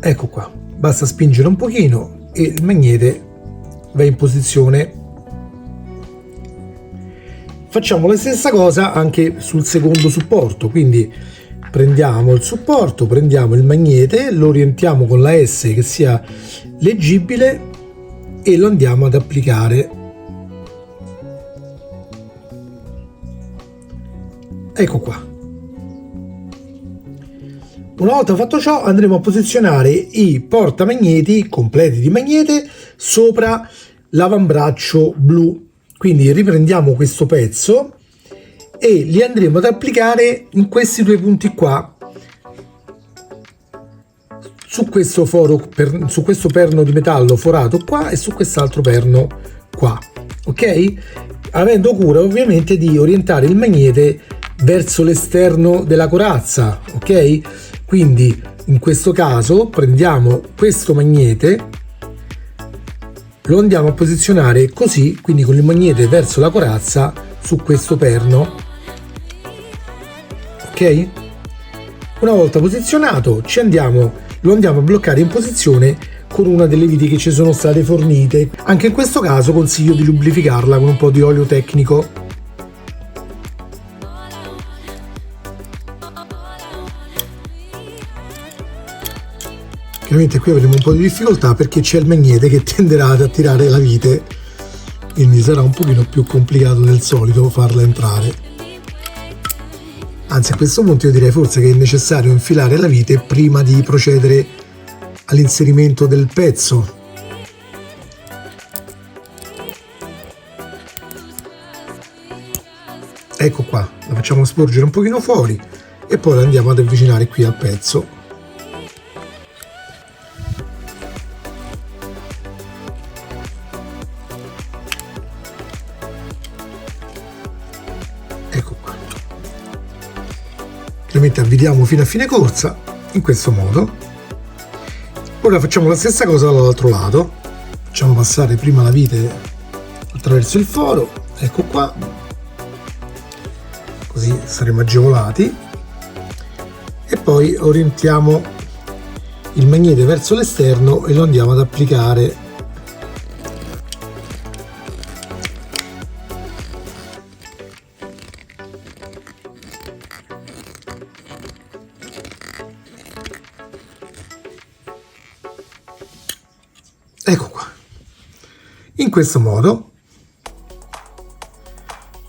Ecco qua, basta spingere un pochino e il magnete va in posizione. Facciamo la stessa cosa anche sul secondo supporto, quindi prendiamo il supporto, prendiamo il magnete, lo orientiamo con la S che sia leggibile e lo andiamo ad applicare. Ecco qua. Una volta fatto ciò andremo a posizionare i portamagneti completi di magnete sopra l'avambraccio blu. Quindi riprendiamo questo pezzo e li andremo ad applicare in questi due punti qua, su questo foro, su questo perno di metallo forato qua e su quest'altro perno qua, ok? Avendo cura ovviamente di orientare il magnete verso l'esterno della corazza, ok? Quindi in questo caso prendiamo questo magnete, lo andiamo a posizionare così, quindi con il magnete verso la corazza su questo perno, ok? Una volta posizionato lo andiamo a bloccare in posizione con una delle viti che ci sono state fornite. Anche in questo caso consiglio di lubrificarla con un po' di olio tecnico. Chiaramente qui avremo un po' di difficoltà perché c'è il magnete che tenderà ad attirare la vite, quindi sarà un pochino più complicato del solito farla entrare. Anzi, a questo punto io direi forse che è necessario infilare la vite prima di procedere all'inserimento del pezzo. Ecco qua, la facciamo sporgere un pochino fuori e poi la andiamo ad avvicinare qui al pezzo. Ecco qua. Ovviamente avvitiamo fino a fine corsa in questo modo. Ora facciamo la stessa cosa dall'altro lato, facciamo passare prima la vite attraverso il foro, ecco qua, così saremo agevolati, e poi orientiamo il magnete verso l'esterno e lo andiamo ad applicare. Ecco qua, in questo modo.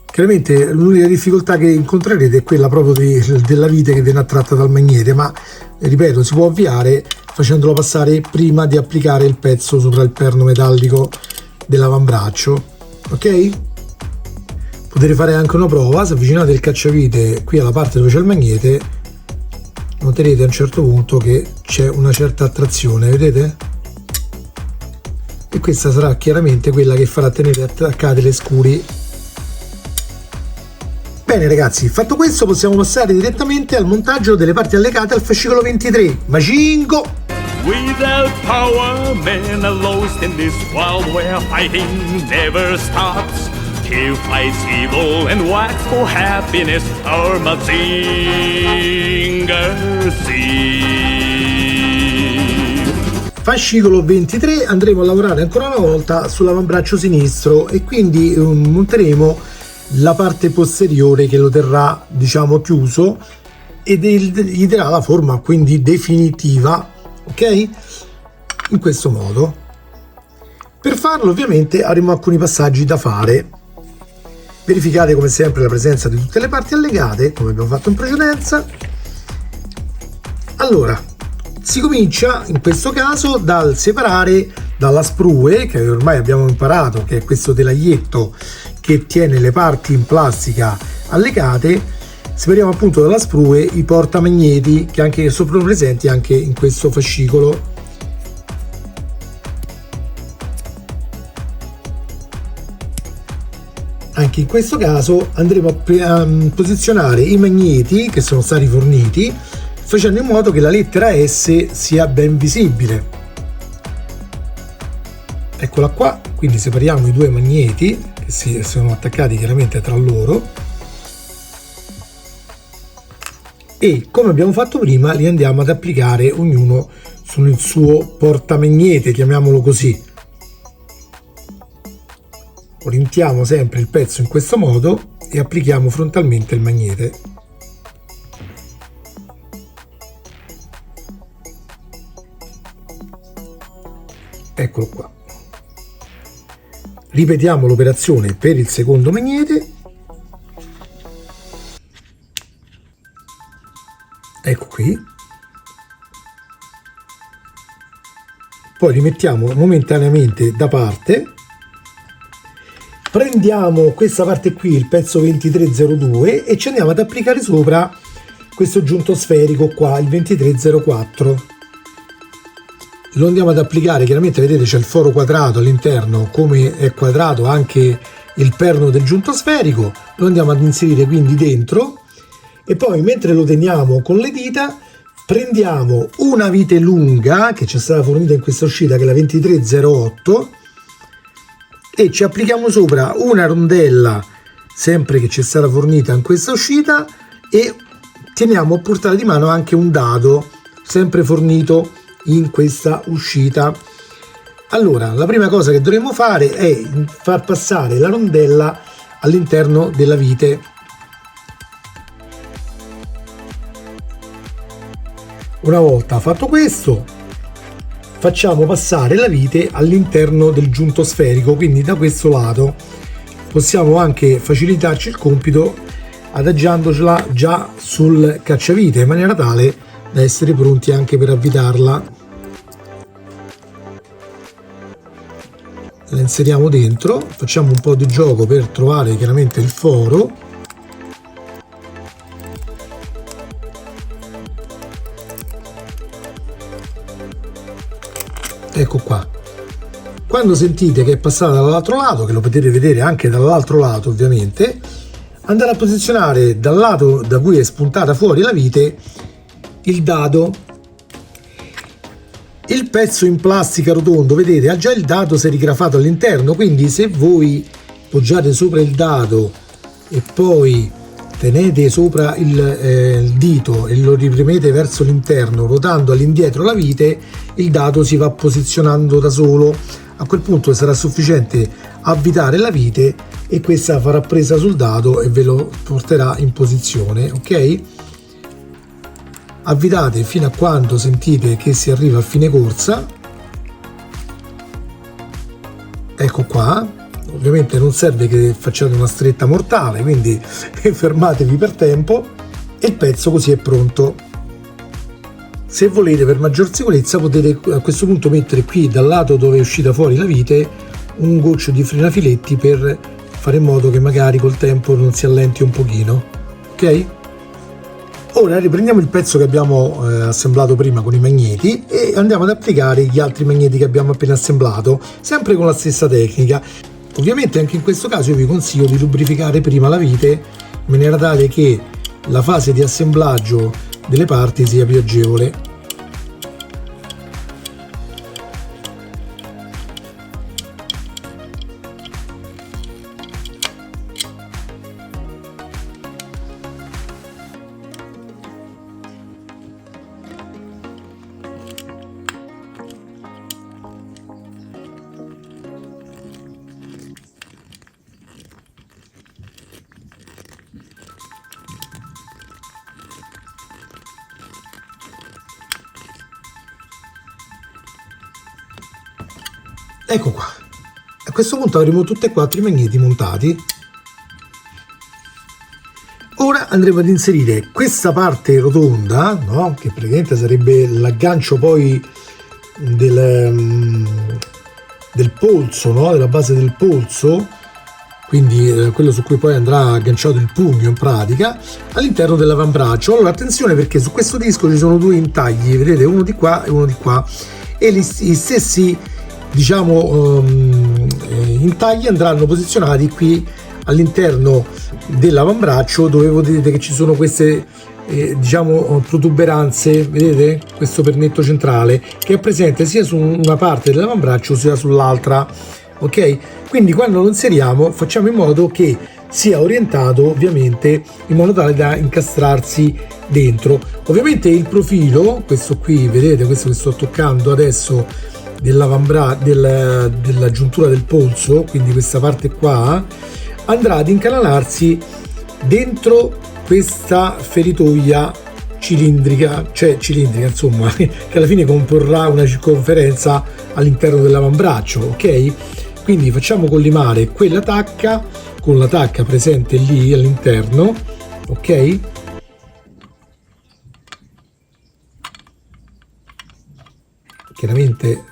Chiaramente l'unica difficoltà che incontrerete è quella proprio della vite che viene attratta dal magnete, ma ripeto, si può avviare facendolo passare prima di applicare il pezzo sopra il perno metallico dell'avambraccio, ok? Potete fare anche una prova: se avvicinate il cacciavite qui alla parte dove c'è il magnete, noterete a un certo punto che c'è una certa attrazione, vedete? E questa sarà chiaramente quella che farà tenere attaccate le scuri. Bene ragazzi, fatto questo possiamo passare direttamente al montaggio delle parti allegate al fascicolo 23. Macingo! Without power, men are lost in this world where fighting never stops. He fights evil and works for happiness, our Mazinger Z. Fascicolo 23, andremo a lavorare ancora una volta sull'avambraccio sinistro e quindi monteremo la parte posteriore che lo terrà, diciamo, chiuso ed gli darà la forma quindi definitiva, ok? In questo modo. Per farlo ovviamente avremo alcuni passaggi da fare. Verificate come sempre la presenza di tutte le parti allegate, come abbiamo fatto in precedenza. Allora, si comincia in questo caso dal separare dalla sprue, che ormai abbiamo imparato che è questo telaglietto che tiene le parti in plastica allegate. Separiamo appunto dalla sprue i portamagneti che sono presenti anche in questo fascicolo. Anche in questo caso andremo a posizionare i magneti che sono stati forniti, facendo in modo che la lettera S sia ben visibile. Eccola qua, quindi separiamo i due magneti che si sono attaccati chiaramente tra loro e, come abbiamo fatto prima, li andiamo ad applicare ognuno sul suo portamagnete, chiamiamolo così. Orientiamo sempre il pezzo in questo modo e applichiamo frontalmente il magnete. Eccolo qua. Ripetiamo l'operazione per il secondo magnete. Ecco qui. Poi li mettiamo momentaneamente da parte. Prendiamo questa parte qui, il pezzo 2302, e ci andiamo ad applicare sopra questo giunto sferico qua, il 2304. Lo andiamo ad applicare, chiaramente vedete c'è il foro quadrato all'interno, come è quadrato anche il perno del giunto sferico. Lo andiamo ad inserire quindi dentro e poi, mentre lo teniamo con le dita, prendiamo una vite lunga che ci è stata fornita in questa uscita, che è la 2308, e ci applichiamo sopra una rondella sempre che ci è stata fornita in questa uscita e teniamo a portata di mano anche un dado sempre fornito in questa uscita. Allora, la prima cosa che dovremo fare è far passare la rondella all'interno della vite. Una volta fatto questo, facciamo passare la vite all'interno del giunto sferico, quindi da questo lato. Possiamo anche facilitarci il compito adagiandocela già sul cacciavite, in maniera tale da essere pronti anche per avvitarla. La inseriamo dentro, facciamo un po' di gioco per trovare chiaramente il foro. Ecco qua. Quando sentite che è passata dall'altro lato, che lo potete vedere anche dall'altro lato ovviamente, andare a posizionare dal lato da cui è spuntata fuori la vite il dado. Il pezzo in plastica rotondo, vedete, ha già il dado serigrafato all'interno, quindi se voi poggiate sopra il dado e poi tenete sopra il dito e lo ripremete verso l'interno ruotando all'indietro la vite, il dado si va posizionando da solo. A quel punto sarà sufficiente avvitare la vite e questa farà presa sul dado e ve lo porterà in posizione, ok? Avvitate fino a quando sentite che si arriva a fine corsa. Ecco qua. Ovviamente non serve che facciate una stretta mortale, quindi fermatevi per tempo e il pezzo così è pronto. Se volete, per maggior sicurezza, potete a questo punto mettere qui dal lato dove è uscita fuori la vite un goccio di frenafiletti per fare in modo che magari col tempo non si allenti un pochino, ok? Ora riprendiamo il pezzo che abbiamo assemblato prima con i magneti e andiamo ad applicare gli altri magneti che abbiamo appena assemblato, sempre con la stessa tecnica. Ovviamente anche in questo caso io vi consiglio di lubrificare prima la vite in maniera tale che la fase di assemblaggio delle parti sia più agevole. Ecco qua. A questo punto avremo tutti e 4 i magneti montati. Ora andremo ad inserire questa parte rotonda, no? Che praticamente sarebbe l'aggancio poi del polso, no? Della base del polso, quindi quello su cui poi andrà agganciato il pugno in pratica, all'interno dell'avambraccio. Allora attenzione, perché su questo disco ci sono 2 intagli, vedete, uno di qua e uno di qua, e gli stessi, diciamo, intagli andranno posizionati qui all'interno dell'avambraccio, dove vedete che ci sono queste diciamo protuberanze, vedete questo pernetto centrale che è presente sia su una parte dell'avambraccio sia sull'altra, ok? Quindi quando lo inseriamo facciamo in modo che sia orientato ovviamente in modo tale da incastrarsi dentro. Ovviamente il profilo, questo qui, vedete, questo che sto toccando adesso della giuntura del polso, quindi questa parte qua andrà ad incanalarsi dentro questa feritoia cilindrica, insomma, che alla fine comporrà una circonferenza all'interno dell'avambraccio, ok? Quindi facciamo collimare quella tacca con la tacca presente lì all'interno, ok? Chiaramente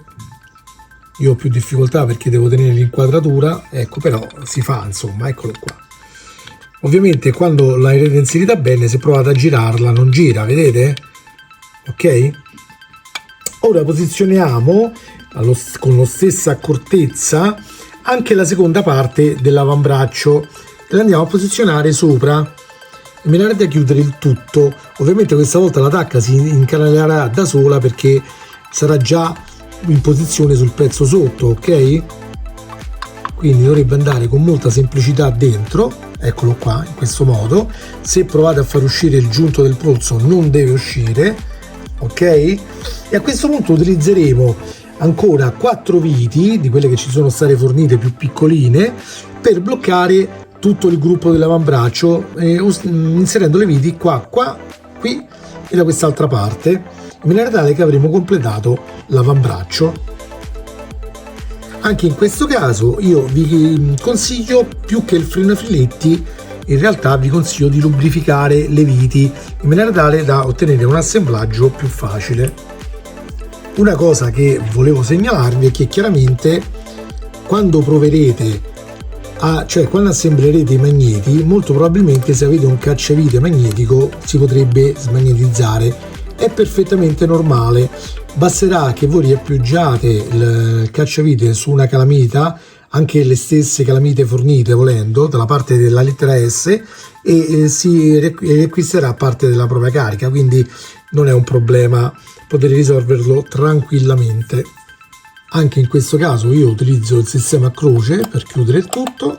io ho più difficoltà perché devo tenere l'inquadratura, ecco, però si fa, insomma, eccolo qua. Ovviamente quando l'avete inserita bene, se provate a girarla non gira, vedete? Ok? Ora posizioniamo con la stessa accortezza anche la seconda parte dell'avambraccio e la andiamo a posizionare sopra in maniera da chiudere il tutto. Ovviamente questa volta la tacca si incanalerà da sola perché sarà già in posizione sul pezzo sotto, ok? Quindi dovrebbe andare con molta semplicità dentro, eccolo qua, in questo modo. Se provate a far uscire il giunto del polso non deve uscire, ok? E a questo punto utilizzeremo ancora 4 viti di quelle che ci sono state fornite più piccoline per bloccare tutto il gruppo dell'avambraccio, inserendo le viti qua, qui e da quest'altra parte, in maniera tale che avremo completato l'avambraccio. Anche in questo caso io vi consiglio, più che il frenafiletti, in realtà vi consiglio di lubrificare le viti in maniera tale da ottenere un assemblaggio più facile. Una cosa che volevo segnalarvi è che chiaramente quando proverete quando assemblerete i magneti, molto probabilmente se avete un cacciavite magnetico si potrebbe smagnetizzare. È perfettamente normale, basterà che voi riappoggiate il cacciavite su una calamita, anche le stesse calamite fornite volendo dalla parte della lettera S, e si riacquisterà parte della propria carica, quindi non è un problema, potete risolverlo tranquillamente. Anche in questo caso io utilizzo il sistema a croce per chiudere il tutto.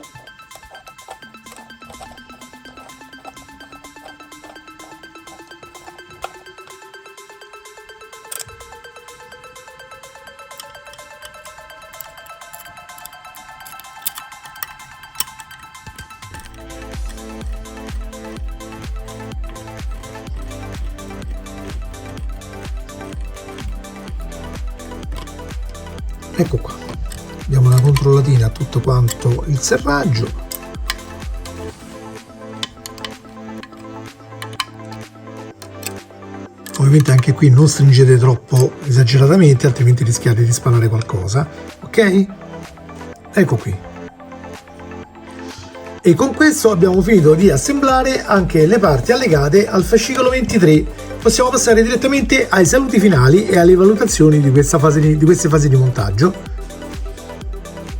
Ecco qua, diamo una controllatina a tutto quanto il serraggio. Ovviamente anche qui non stringete troppo esageratamente, altrimenti rischiate di spalare qualcosa, ok? Ecco qui. E con questo abbiamo finito di assemblare anche le parti allegate al fascicolo 23. Possiamo passare direttamente ai saluti finali e alle valutazioni di queste fasi di montaggio.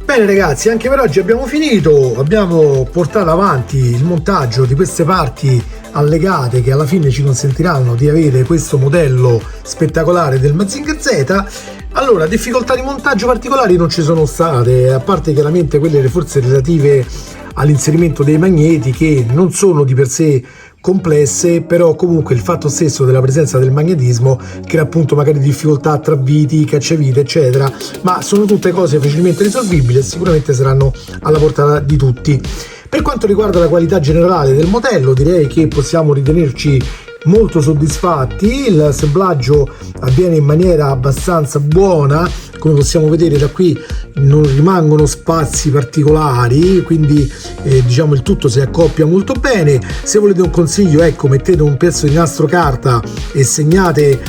Bene ragazzi, anche per oggi abbiamo finito, abbiamo portato avanti il montaggio di queste parti allegate che alla fine ci consentiranno di avere questo modello spettacolare del Mazinger Z. Allora, difficoltà di montaggio particolari non ci sono state, a parte chiaramente quelle forse relative all'inserimento dei magneti, che non sono di per sé complesse, però comunque il fatto stesso della presenza del magnetismo crea appunto magari difficoltà tra viti, cacciavite eccetera, ma sono tutte cose facilmente risolvibili e sicuramente saranno alla portata di tutti. Per quanto riguarda la qualità generale del modello, direi che possiamo ritenerci molto soddisfatti. L'assemblaggio avviene in maniera abbastanza buona, come possiamo vedere da qui non rimangono spazi particolari, quindi diciamo il tutto si accoppia molto bene. Se volete un consiglio, ecco, mettete un pezzo di nastro carta e segnate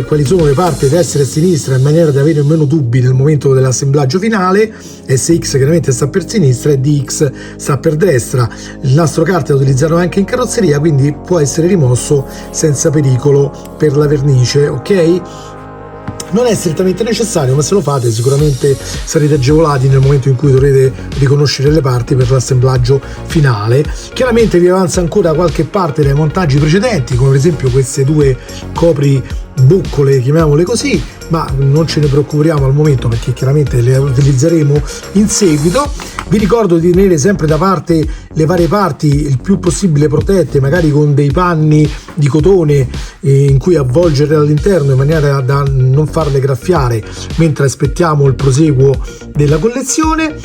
quali sono le parti destra e sinistra in maniera da avere meno dubbi nel momento dell'assemblaggio finale. SX chiaramente sta per sinistra e DX sta per destra. Il nastro carta è utilizzato anche in carrozzeria, quindi può essere rimosso senza pericolo per la vernice, ok? Non è strettamente necessario, ma se lo fate sicuramente sarete agevolati nel momento in cui dovrete riconoscere le parti per l'assemblaggio finale. Chiaramente vi avanza ancora qualche parte dai montaggi precedenti, come per esempio queste due copri buccole, chiamiamole così, ma non ce ne preoccupiamo al momento perché chiaramente le utilizzeremo in seguito. Vi ricordo di tenere sempre da parte le varie parti il più possibile protette, magari con dei panni di cotone in cui avvolgerle all'interno in maniera da non farle graffiare mentre aspettiamo il proseguo della collezione.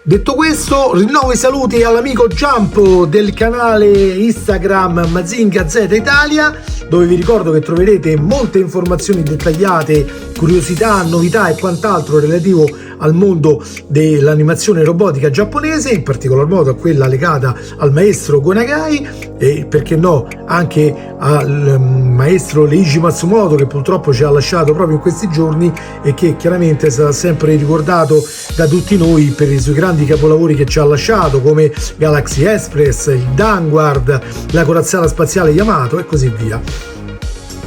Detto questo, rinnovo i saluti all'amico Giampo del canale Instagram Mazinga Z Italia, dove vi ricordo che troverete molte informazioni dettagliate, curiosità, novità e quant'altro relativo al mondo dell'animazione robotica giapponese, in particolar modo a quella legata al maestro Go Nagai e perché no anche al maestro Leiji Matsumoto, che purtroppo ci ha lasciato proprio in questi giorni e che chiaramente sarà sempre ricordato da tutti noi per i suoi grandi capolavori che ci ha lasciato, come Galaxy Express, il Vanguard, la corazzata spaziale Yamato e così via.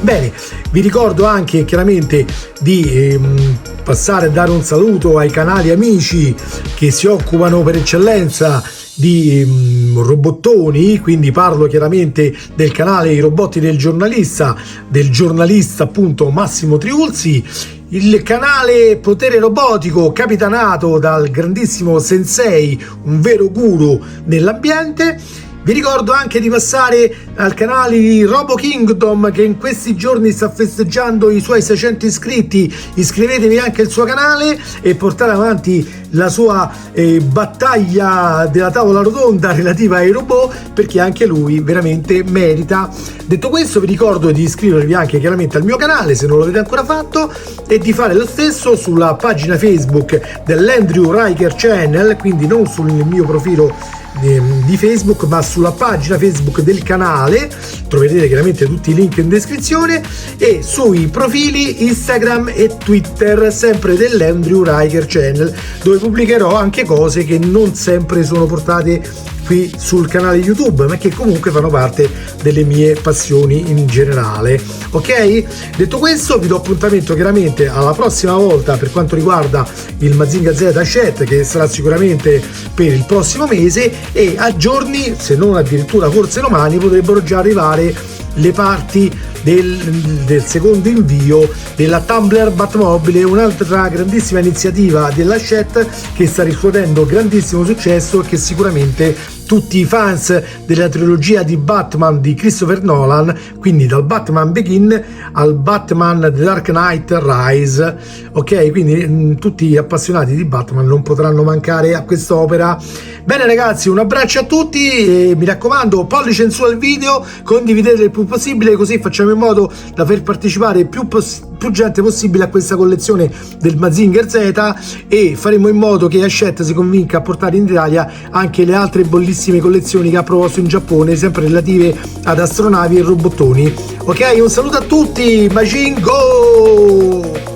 Bene, vi ricordo anche chiaramente di passare a dare un saluto ai canali amici che si occupano per eccellenza di robottoni, quindi parlo chiaramente del canale I Robotti del giornalista appunto Massimo Triulzi, il canale Potere Robotico capitanato dal grandissimo Sensei, un vero guru nell'ambiente. Vi ricordo anche di passare al canale di Robo Kingdom, che in questi giorni sta festeggiando i suoi 600 iscritti. Iscrivetevi anche al suo canale e portate avanti la sua battaglia della tavola rotonda relativa ai robot, perché anche lui veramente merita. Detto questo, vi ricordo di iscrivervi anche chiaramente al mio canale se non l'avete ancora fatto e di fare lo stesso sulla pagina Facebook dell'Andrew Riker Channel, quindi non sul mio profilo di Facebook ma sulla pagina Facebook del canale, troverete chiaramente tutti i link in descrizione, e sui profili Instagram e Twitter sempre dell'Andrew Riker Channel, dove pubblicherò anche cose che non sempre sono portate qui sul canale YouTube, ma che comunque fanno parte delle mie passioni in generale. Ok? Detto questo, vi do appuntamento chiaramente alla prossima volta per quanto riguarda il Mazinga Z Chat, che sarà sicuramente per il prossimo mese, e a giorni, se non addirittura forse domani, potrebbero già arrivare le parti del secondo invio della Tumbler Batmobile, un'altra grandissima iniziativa della Chat che sta riscuotendo grandissimo successo e che sicuramente tutti i fans della trilogia di Batman di Christopher Nolan, quindi dal Batman Begin al Batman The Dark Knight Rise, ok, quindi tutti gli appassionati di Batman non potranno mancare a quest'opera. Bene ragazzi, un abbraccio a tutti e mi raccomando, pollice in su al video, condividete il più possibile, così facciamo in modo da far partecipare più gente possibile a questa collezione del Mazinger Z, e faremo in modo che Hachette si convinca a portare in Italia anche le altre bellissime collezioni che ha proposto in Giappone, sempre relative ad astronavi e robottoni. Ok, un saluto a tutti, Majin Go!